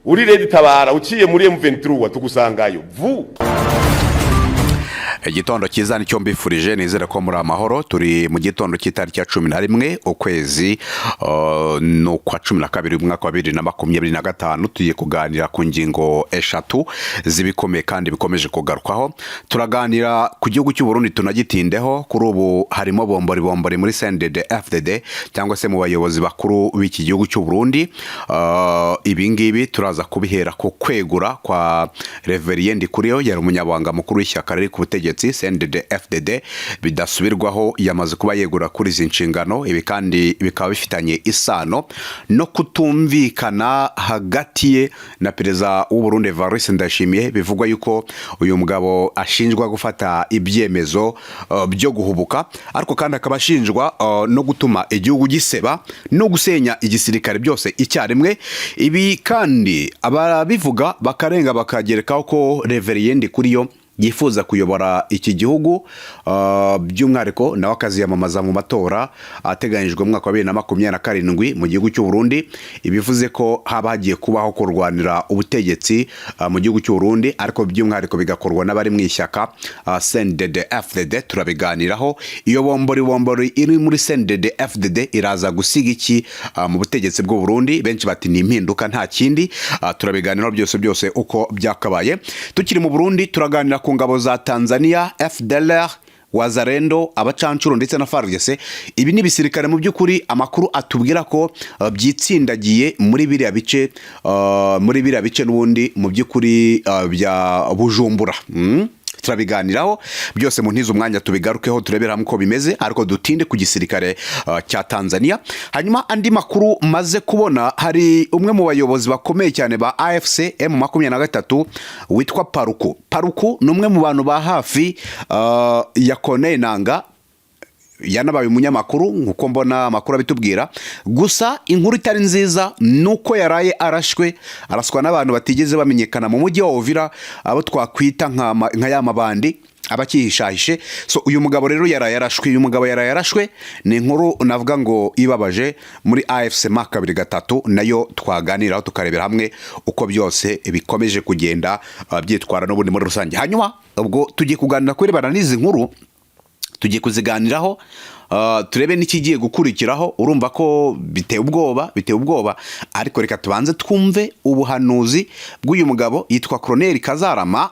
uri Red Tabara uciye muri M23 tugusangayo vu. Igitondo cyiza nicyo mbifurije, nizere ko muri amahoro. Turi mu gitondo cy'itariki ya 11 ukwezi no kwa 12 umwaka wa 2025. Tugiye kuganira ku ngingo eshatu zibikomeye kandi bikomeje kugarukwaho. Turaganira ku gihugu cy'u Burundi, tunagitindeho. Kuri ubu harimo bombori muri CNDD-FDD cyangwa se mu bayobozi bakuru b'iki gihugu cy'u Burundi. Ibi ngibi turaza kubihera ku kwegura kwa Reverien Ndikuriyo, yari umunyabanga mukuru w'ishyaka riri ku butegetsi CNDD-FDD bidasubirwaho. Yamaze kuba yegura kuri izi nshingano. Ibi kandi bikaba bifitanye isano no kutumvikana hagati ye na perezida w'u Burundi Evariste Ndayishimiye. Bivugwa yuko uyu mugabo ashinjwa gufata ibyemezo byo guhubuka, ariko kandi akaba ashinjwa no gutuma igihugu giseba no gusenya igisirikare byose icyarimwe. Ibi kandi ababivuga bakarenga bakagerekaho ko Reverien Ndikuriyo yifuza kuyobora iki gihugu, by'umwihariko nawe akaziyamamaza mu matora ateganyijwe mu mwaka wa 2027 mu gihugu cy'u Burundi. Ibivuze ko haba hagiye kubaho kurwanira ubutegetsi mu gihugu cy'u Burundi, ariko by'umwihariko bigakorwa n'abari mu ishyaka CNDD-FDD. Turabiganiraho. Iyo bombori iri muri CNDD-FDD iraza gusiga iki mu butegetsi bw'u Burundi? Benshi bati ni impinduka nta kindi. Turabiganiraho byose uko byakabaye. Tukiri mu Burundi, turaganira ku ngabo za Tanzania, FDLR, Wazalendo, abacancuro ndetse na FARDC. Ibi ni bisirikare mu by'ukuri amakuru atubwira ko byitsindagiye muri biriya bice n'ubundi mu by'ukuri bya Bujumbura. Turabiganiraho byose mu ntizo umwanya tubigarukeho, turebera hamwe ko bimeze, ariko dutinde ku gisirikare cya Tanzania. Hanyuma andi makuru maze kubona, hari umwe mu bayobozi bakomeye cyane ba AFC M23 witwa Paruku ni umwe mu bantu ba hafi ya Corneille Nangaa, yanabaye umunyamakuru nkuko mbona amakuru abitubwira. Gusa inkuru itari nziza nuko yaraye araswa n'abantu batigeze bamenyekana mu mujyi wa Uvira, abo twakwita nka ya mabandi abakihishahishe. So uyu mugabo rero yaraye yarashwe. Ni inkuru navuga ngo ibabaje muri AFC Maka 2 nayo twaganiraho tukarebera hamwe uko byose bikomeje kugenda byitwara n'ubundi muri rusange. Hanyuma ubwo tugiye kuganira kuri baranizi nkuru, tugiye kuziganiraho, turebe n'ikigiye gukurikiraho. Urumva ko biteye ubwoba, ariko reka tubanze twumve ubuhanuzi bw'uyu mugabo yitwa Colonel Kazarama.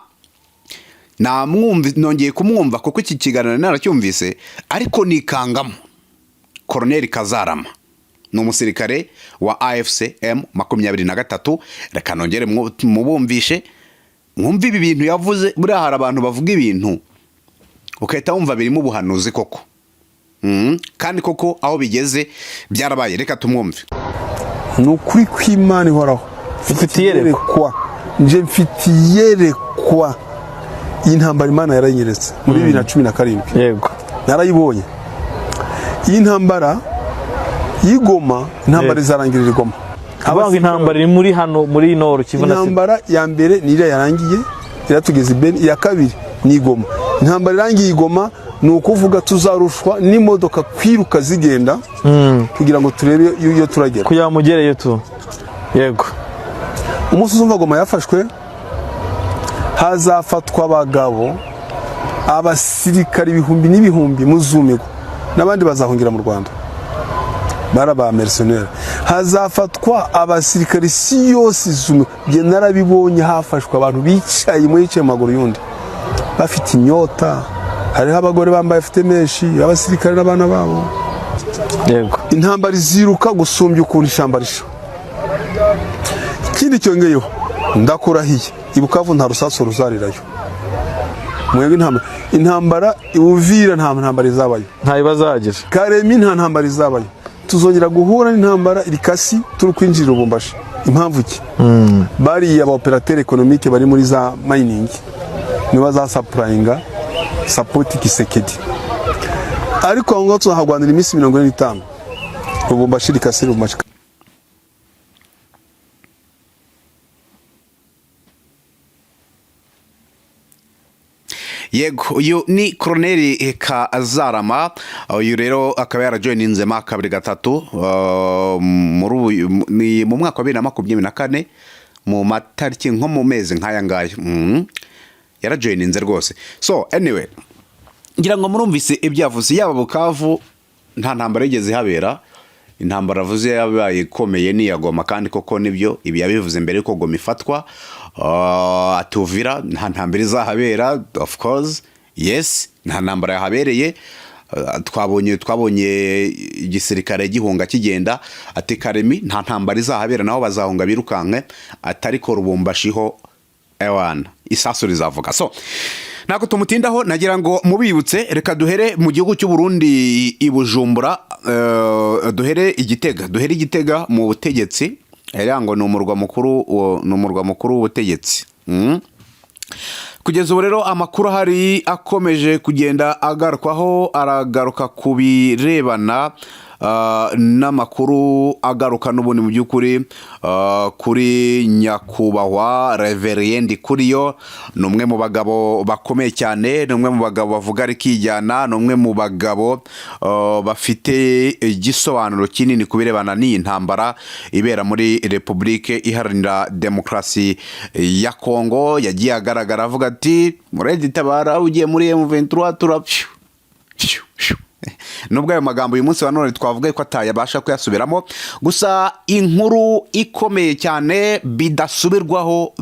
Nongeye kumwumva kuko iki kiganiro naracyumvise, ariko nikangamo. Colonel Kazarama ni umusirikare wa AFC M23. Reka nongere mubumvishe, mwumve ibi bintu yavuze. Buriya hari abantu bavuga ibintu ukahita wumva birimo ubuhanuzi koko. Kandi koko aho bigeze byarabaye. Reka tumwumve. Nukuri kw'Imana ihoraho, mfitiyerekwa y'intambara Imana yaranyeretse muri 2017. Yego, narayibonye. Iyi ntambara y'Igoma, intambara izarangirira Igoma. Abanga intambara iri muri hano muri Nord Kivu. Intambara ya mbere ni iriya yarangiye, iratugeze Beni. Iya kabiri ni Igoma. Intambara irangiye Igoma ni ukuvuga tuzarushwa n'imodoka kwiruka zigenda kugira ngo turebe iyo turagera, kuya mugereyo tu. Yego, umunsi uzumva Goma yafashwe, hazafatwa abagabo, abasirikari ibihumbi n'ibihumbi muzumirwa, n'abandi bazahungira mu Rwanda baraba mercenaire. Hazafatwa abasirikari si yose izumirwa. Bye narabibonye, hafashwe abantu bicaye mu maguru yundi bafite inyota. Hariho abagore bambaye afite menshi, abasirikare n'abana babo. Yego, intambara ziruka gusumbya ukuntu ishamba risha. Ikindi cyongeyeho, ndakurahiye Ibukavu nta rusaso ruzarirayo. Mwebwe intambara Uvira nta ntambara izabayo, nta ibazagira. Karemi nta ntambara izabayo. Tuzongera guhura n'intambara irikasi turi kwinjira Lubumbashi. Impamvu ki? Bari aba operateur économique bari muri za mining ni bazasapurayinga support Kisekedi, ariko aho ngaho tuhagwanira iminsi 45 Lubumbashi irikasi Lubumbashi. Yego, uyu ni Colonel Kazarama. Uyu rero akaba yarajoininze Maka 2 mu mwaka wa 2024 mu matariki nko mu mezi nk'aya ngaya yarajoyininze rwose. So anyway, ngira ngo murumvise ibyavuze, yaba Bukavu nta ntambara yigeze habera. Intambara avuze yabaye ikomeye ni Goma, kandi koko nibyo ibi yabivuze mbere yuko Goma ifatwa. Atuvira nta ntambara izahabera, of course yes, nta ntambara yahabereye. Twabonye igisirikare gihunga kigenda. Ati Karemi nta ntambara izahabera, naho bazahunga birukanke. Atari ko Rubumbashi ewana isasu rizavuga. So nako tumutindaho, nagira ngo mubibutse, reka duhere mu gihugu cy'u Burundi i Bujumbura, duhere Igitega mu butegetsi. Ngo ni umurwa mukuru w'ubutegetsi. Kugeza ubu rero amakuru hari akomeje kugenda agarukwaho, aragaruka ku birebana n'amakuru agaruka n'ubundi mu by'ukuri kuri nyakubahwa Reverien Ndikuriyo. Ni umwe mu bagabo bakomeye cyane, ni umwe mu bagabo bavuga rikijyana, ni umwe mu bagabo bafite igisobanuro kinini ku birebana n'iyi ntambara ibera muri Republike Iharanira Demokarasi ya Kongo. Yagiye agaragara avuga ati Muredi Tabara ugiye muri M23 turapfu. Nubwo ayo magambo uyu munsi wa none twavuga ko atayabasha kuyasubiramo, gusa inkuru ikomeye cyane bidasubirwaho,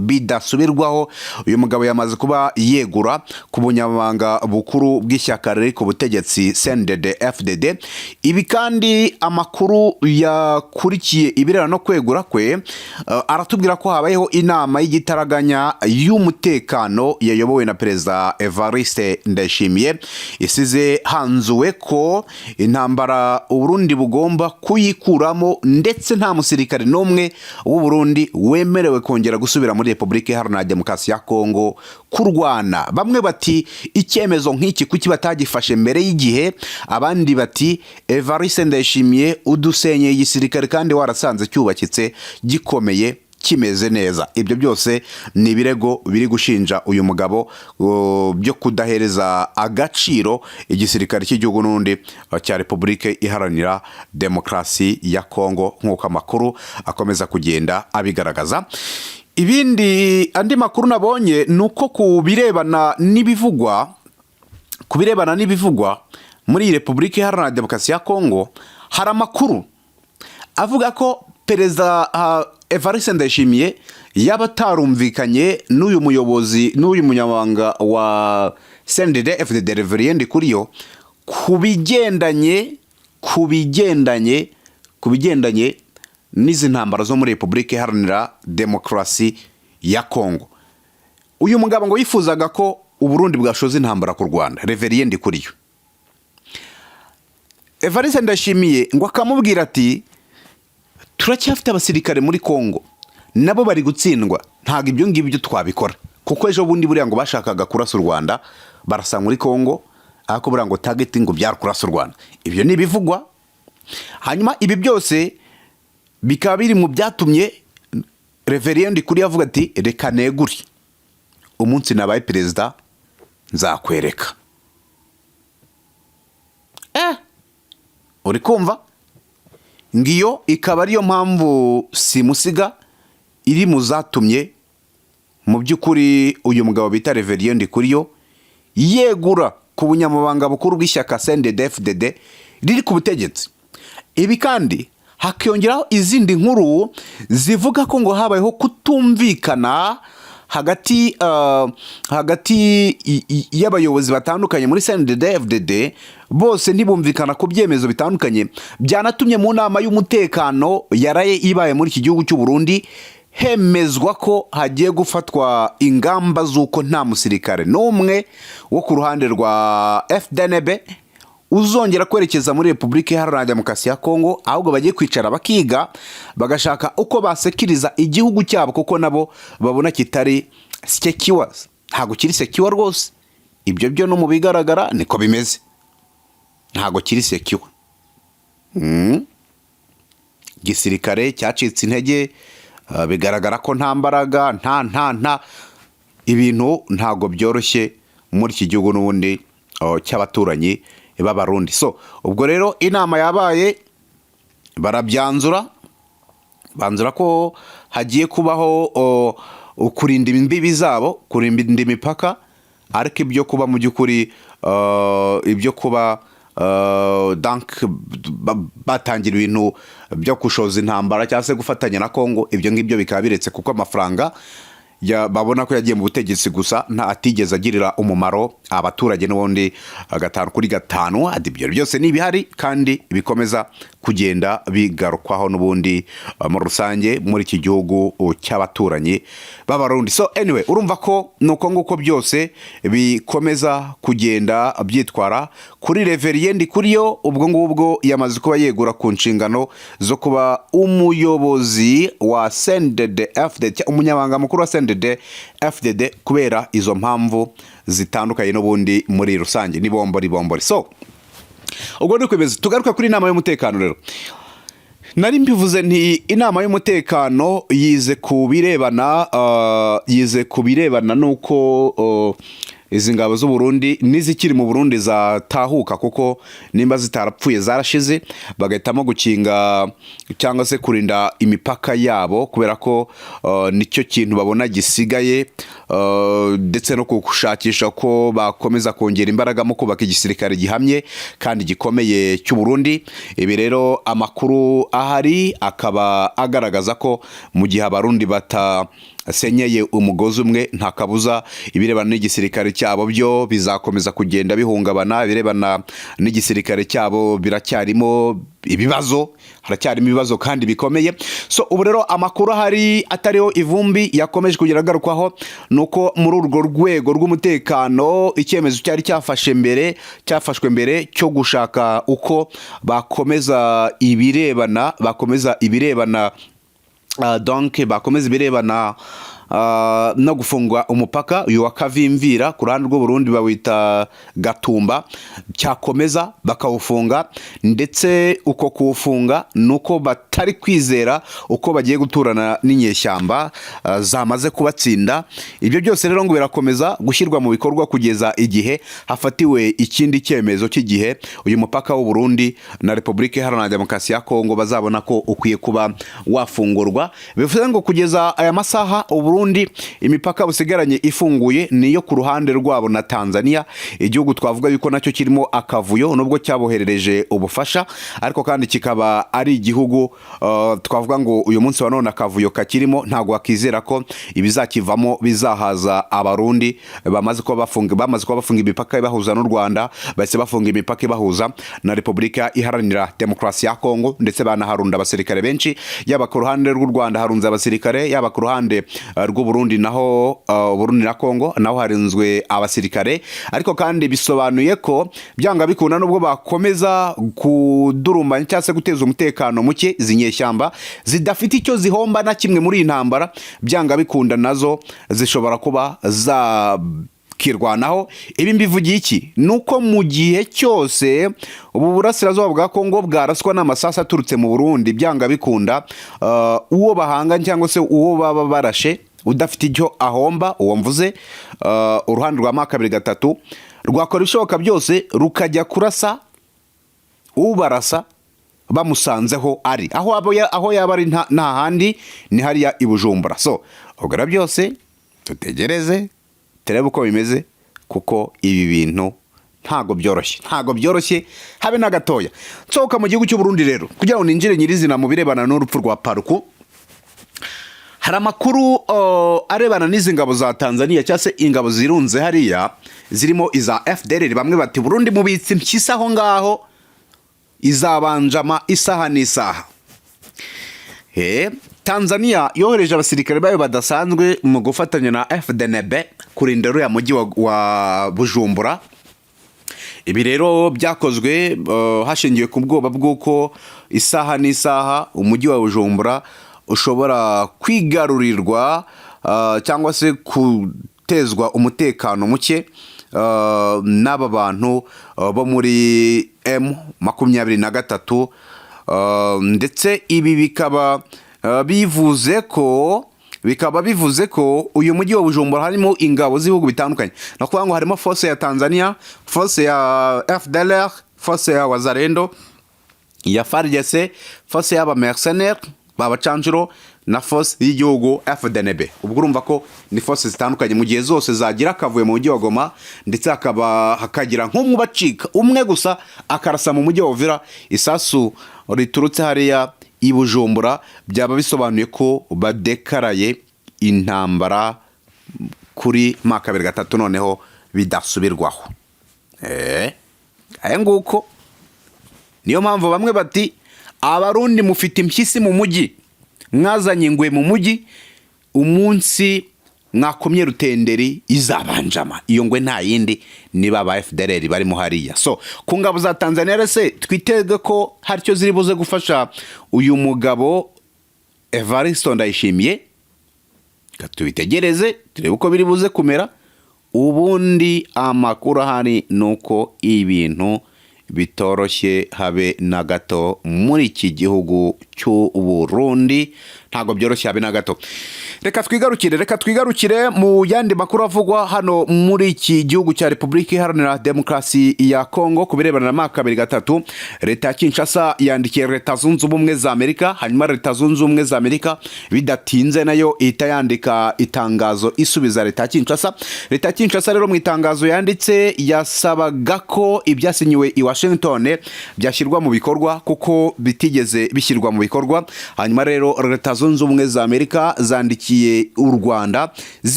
uyu mugabo yamaze kuba yegura ku bunyamabanga bukuru bw'ishyaka riri ku butegetsi CNDD-FDD. Ibi kandi amakuru yakurikiye ibirera no kwegura kwe, aratubwira ko habayeho inama y'igitaraganya y'umutekano yayobowe na Perezida Evariste Ndayishimiye, isize hanzuwe ko intambara Uburundi bugomba kuyikuramo, ndetse nta musirikare n'umwe w'u Burundi wemerewe kongera gusubira muri Republika Iharanira Demokarasi ya Kongo kurwana. Bamwe bati icyemezo nk'iki kuki batagifashe mbere y'igihe, abandi bati Evariste Ndayishimiye udusenyeye igisirikare kandi warasanze cyubakitse gikomeye kimeze neza. Ibyo byose ni ibirego biri gushinja uyu mugabo byo kudahereza agaciro igisirikare cy'igihugu n'undi cya Republika Iharanira Demokarasi ya Kongo, nk'uko amakuru akomeza kugenda abigaragaza. Ibindi andi makuru nabonye nuko ku birebana n'ibivugwa muri Republika Iharanira Demokarasi ya Kongo, hari amakuru avuga ko Perezida Evariste Ndayishimiye yaba atarumvikanye n'uyu munyamabanga wa CNDD-FDD Reverien Ndikuriyo ku bigendanye n'izi ntambara zo muri Republika Iharanira Demokarasi ya Kongo. Uyu mugabo ngo yifuzaga ko Uburundi bwashoza intambara ku Rwanda, Reverien Ndikuriyo. Evariste Ndayishimiye ngo akamubwira ati turacyafite abasirikare muri Kongo, nabo bari gutsindwa, ntago ibyo ngibyo twabikora, kuko ejo bundi buriya ngo bashakaga kurasa u Rwanda barasa muri Kongo, ariko buriya ngo targeting ngo byari kurasa u Rwanda. Ibyo ni bivugwa. Hanyuma ibi byose bikaba biri mu byatumye Reverien Ndikuriyo avuga ati reka negure, umunsi nabaye perezida nzakwereka. Uri kumva? Ngiyo ikaba ariyo mpamvu simusiga iri mu zatumye mu by'ukuri uyu mugabo bita Reverien Ndikuriyo yegura ku bunyamabanga bukuru bw'ishyaka CNDD-FDD riri ku butegetsi. Ibi kandi hakiyongeraho izindi nkuru zivuga ko ngo habayeho kutumvikana hagati y'abayobozi batandukanye muri CNDD-FDD, bose ntibumvikana ku byemezo bitandukanye byanatumye mu nama y'umutekano yaraye ibaye muri iki gihugu cy'u Burundi hemezwa ko hagiye gufatwa ingamba z'uko nta musirikare n'umwe wo ku ruhande rwa FDNB uzongera kwerekeza muri Republika Iharanira Demokarasi ya Kongo, ahubwo bagiye kwicara bakiga bagashaka uko basekiriza igihugu cyabo, kuko nabo babona kitari secure, ntago kiri secure rwose. Ibyo byo no mu bigaragara niko bimeze, ntago kiri secure. Gisirikare cyacitse intege, bigaragara ko nta mbaraga, nta ibintu ntago byoroshye muri iki gihugu n'ubundi cy'abaturanyi b'Abarundi. So ubwo rero inama yabaye banzura ko hagiye kubaho kurinda imbibi zabo, kurinda imipaka, ariko ibyo kuba mu by'ukuri ibyo kuba batangira ibintu byo kushoza intambara cyangwa se gufatanya na Kongo, ibyo ngibyo bikaba biretse kuko amafaranga babona ko yagiye mu butegetsi gusa atigeze agirira umumaro abaturage n'ubundi 5/5. Ibyo byose ni ibihari kandi bikomeza kugenda bigarukwaho n'ubundi mu rusange muri iki gihugu cy'abaturanyi b'Abarundi. So anyway, urumva ko nuko nguko byose bikomeza kugenda byitwara kuri Reverien Ndikuriyo. Ubwo ngubwo yamaze kuba yegura ku nshingano zo kuba umuyobozi wa CNDD-FDD, umunyamabanga mukuru wa CNDD-FDD, kubera izo mpamvu zitandukanye n'ubundi muri rusange ni bombori. So ubwo ni kwemeza tugaruka kuri inama y'umutekano. Rero nari mbivuze nti inama y'umutekano yize kubirebana nuko izi ngabo z'u Burundi n'izikiri mu Burundi zatahuka, kuko nimba zitarapfuye zarashize, bagahitamo gukinga cyangwa se kurinda imipaka yabo, kubera ko nicyo kintu babona gisigaye, ndetse no gushakisha ko bakomeza kongera imbaraga mu kubaka igisirikare gihamye kandi gikomeye cy'u Burundi. Ibi rero amakuru ahari akaba agaragaza ko mu gihe Abarundi senyeye umugozi umwe, nta kabuza ibirebana n'igisirikare cyabo byo bizakomeza kugenda bihungabana. Ibirebana n'igisirikare cyabo biracyarimo ibibazo, haracyarimo ibibazo kandi bikomeye. So ubu rero amakuru ahari atariho ivumbi yakomeje kugira agarukwaho nuko muri urwo rwego rw'umutekano icyemezo cyari cyafashwe mbere cyo gushaka uko bakomeza ibirebana no gufungwa umupaka uyu wa Kavimvira ku ruhande rw'u Burundi bawita Gatumba, cyakomeza bakawufunga, ndetse uko kuwufunga nuko batari kwizera uko bagiye guturana n'inyeshyamba zamaze kubatsinda. Ibyo byose rero ngo birakomeza gushyirwa mu bikorwa kugeza igihe hafatiwe ikindi cyemezo cy'igihe uyu mupaka w'u Burundi na Repubulika Iharanira Demokarasi ya Kongo bazabona ko ukwiye kuba wafungurwa. Bivuze ngo kugeza aya masaha u Burundi imipaka busigaranye ifunguye niyo ku ruhande rwabo na Tanzania, igihugu twavuga yuko nacyo kirimo akavuyo nubwo cyaboherereje ubufasha, ariko kandi kikaba ari igihugu twavuga ngo uyu munsi wa none akavuyo kakirimo ntago wakizera ko ibizakivamo bizahaza Abarundi bamaze kuba bafunga imipaka ibahuza n'u Rwanda, bahise bafunga imipaka ibahuza na Repubulika Iharanira Demokarasi ya Kongo, ndetse banaharunda abasirikare benshi, yaba ku ruhande rw'u Rwanda harunze abasirikare, yaba ku ruhande rw'u Burundi naho Burundi na Kongo naho harinzwe abasirikare. Ariko kandi bisobanuye ko byanga bikunda nubwo bakomeza kudurumbanya cyangwa se guteza umutekano muke, zinyeshyamba zidafite icyo zihomba na kimwe muri intambara, byanga bikunda nazo zishobora kuba kirwanaho. Ibi mbivugiye iki? Nuko mu gihe cyose ubu burasirazuba bwa Kongo bwaraswa n'amasasa aturutse mu Burundi, byanga bikunda uwo bahanga cyangwa se uwo baba barashe udafite icyo ahomba, uwo mvuze uruhande rwa makabiri gatatu rwakora ibishoboka byose rukajya kurasa ubarasa bamusanzeho ari aho yaba ari nta handi ni hariya i Bujumbura. So ubwo byose tutegereze turebe uko bimeze, kuko ibi bintu ntago byoroshye habe na gatoya. Nsohoka mu gihugu cy'u Burundi rero kugira ngo ninjire nyirizina mu birebana n'urupfu rwa Paruku. Hari amakuru arebana n'izi ngabo za Tanzania cyangwa se ingabo zirunze hariya zirimo iza FDLR. Bamwe bati Burundi mubitse impyisi aho ngaho izabanjama isaha n'isaha. Tanzania yohereje abasirikare bayo badasanzwe mu gufatanya na FDNB kurinda uriya mujyi wa Bujumbura. Ibi rero byakozwe hashingiwe ku bwoba bw'uko isaha n'isaha umujyi wa Bujumbura ushobora kwigarurirwa cyangwa se gutezwa umutekano muke n'aba bantu bo muri M23, ndetse ibi bikaba bivuze ko uyu mujyi wa Bujumbura harimo ingabo z'ibihugu bitandukanye. Nakuvuga ngo harimo force ya Tanzania, force ya FDLR, force ya Wazalendo, ya FARDC, force y'aba mercenaires, babacanjuro na force y'igihugu FDNB. Ubwo urumva ko ni force zitandukanye mu gihe zose zagira akavuye mu mujyi wa Goma, ndetse hakagira nk'umwe bacika umwe gusa akarasa mu mujyi wa Uvira, isasu riturutse hariya i Bujumbura, byaba bisobanuye ko badekaraye intambara kuri makabiri gatatu noneho bidasubirwaho. Aya nguko niyo mpamvu bamwe bati abarundi mufite impyisi mu mujyi, mwazanye ingwe mu mujyi, umunsi mwakomye rutenderi izabanjama. Iyo ngwe nta yindi ni baba FDLR barimo hariya. So ku ngabo za Tanzania rese twitege ko haricyo ziri buze gufasha uyu mugabo Evariste Ndayishimiye, katubitegereze turebe uko biri buze kumera. Ubundi amakuru ahari nuko ibintu bitoroshye habe na gato muri iki gihugu cy'u Burundi, ntago byoroshye habe na gato. Reka twigarukire mu yandi makuru avugwa hano muri iki gihugu cya Repubulika Iharanira Demokarasi ya Kongo kubirebana na makabiri gatatu. Leta ya Kinshasa yandikiye Leta Zunze Ubumwe za Amerika, hanyuma Leta Zunze Ubumwe za Amerika bidatinze nayo ihita yandika itangazo isubiza Leta ya Kinshasa. Leta ya Kinshasa rero mu itangazo yanditse yasabaga ko ibyasinyiwe i Washington byashyirwa mu bikorwa kuko bitigeze bishyirwa mu bikorwa. Hanyuma rero Leta Zunze Ubumwe za Amerika zandikiye u Rwanda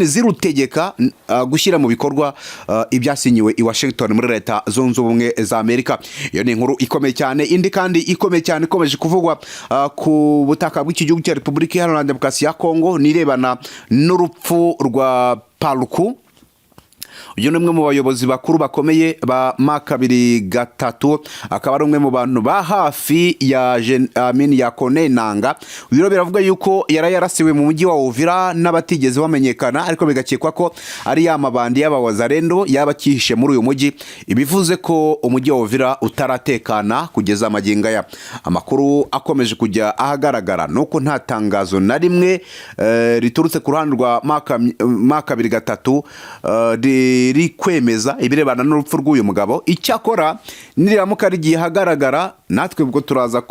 zirutegeka gushyira mu bikorwa ibyasinyiwe i Washington muri Leta Zunze Ubumwe za Amerika. Iyo ni inkuru ikomeye cyane. Indi kandi ikomeye cyane ikomeje kuvugwa ku butaka bw'iki gihugu cya Repubulika Iharanira Demokarasi ya Kongo nirebana n'urupfu rwa Paluku. Uyu ni umwe mu bayobozi bakuru bakomeye ba makabiri gatatu, akaba ari umwe mu bantu ba hafi ya Corneille Nangaa. Uyu biravuga yuko yarasiwe mu mujyi wa Uvira n'abatigeze bamenyekana, ariko bigakekwa ko ari ya mabandi y'abawazarendo yabakihishe muri uyu mujyi. Ibivuze ko umujyi wa Uvira utaratekana kugeza magingo aya. Amakuru akomeje kujya ahagaragara nuko nta tangazo na rimwe riturutse ku ruhande rwa makabiri gatatu ri kwemeza ibirebana n'urupfu rw'uyu mugabo. Icyakora niramuka rigiye hagaragara, natwe ubwo turaza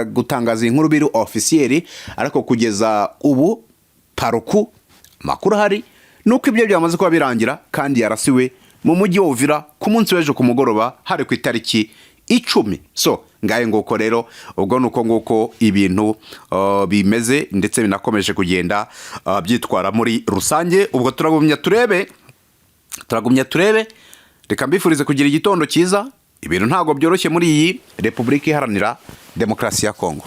gutangaza inkuru biri officiel, ariko kugeza ubu Paluku makuru hari nuko ibyo byamaze kuba birangira kandi yarasiwe mu mujyi wa Uvira ku munsi w'ejo ku mugoroba hari ku itariki 10. So ngaye nguko rero, ubwo nuko nguko ibintu bimeze ndetse binakomeje kugenda byitwara muri rusange. Ubwo turagumya turebe, reka mbifurize kugira igitondo cyiza. Ibintu ntago byoroshye muri iyi Repubulika Iharanira Demokarasi ya Kongo.